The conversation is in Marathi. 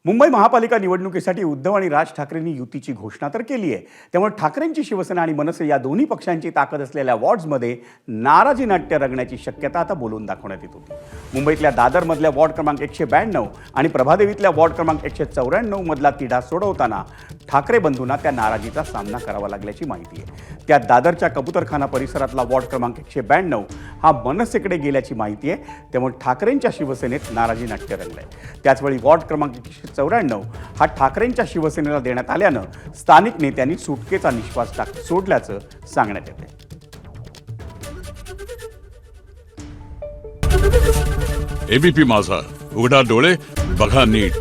मुंबई महापालिका निवडणुकीसाठी उद्धव आणि राज ठाकरेंनी युतीची घोषणा तर केली आहे. त्यामुळे ठाकरेंची शिवसेना आणि मनसे या दोन्ही पक्षांची ताकद असलेल्या वॉर्ड्समध्ये नाराजी नाट्य रंगण्याची शक्यता आता बोलून दाखवण्यात येत होती. मुंबईतल्या दादरमधल्या वॉर्ड क्रमांक 192 आणि प्रभादेवीतल्या वॉर्ड क्रमांक 194 मधला तिढा सोडवताना ठाकरे बंधूंना त्या नाराजीचा सामना करावा लागल्याची माहिती आहे. त्यात दादरच्या कबूतरखाना परिसरातला वॉर्ड क्रमांक 192 हा मनसेकडे गेल्याची माहिती आहे. त्यामुळे ठाकरेंच्या शिवसेनेत नाराजी नाट्य रंगलंय. त्याचवेळी वॉर्ड क्रमांक 194 हा ठाकरेंच्या शिवसेनेला देण्यात आल्यानं स्थानिक नेत्यांनी सुटकेचा निश्वास सोडल्याचं सांगण्यात येते. एबीपी माझा, उघडा डोळे बघा नीट.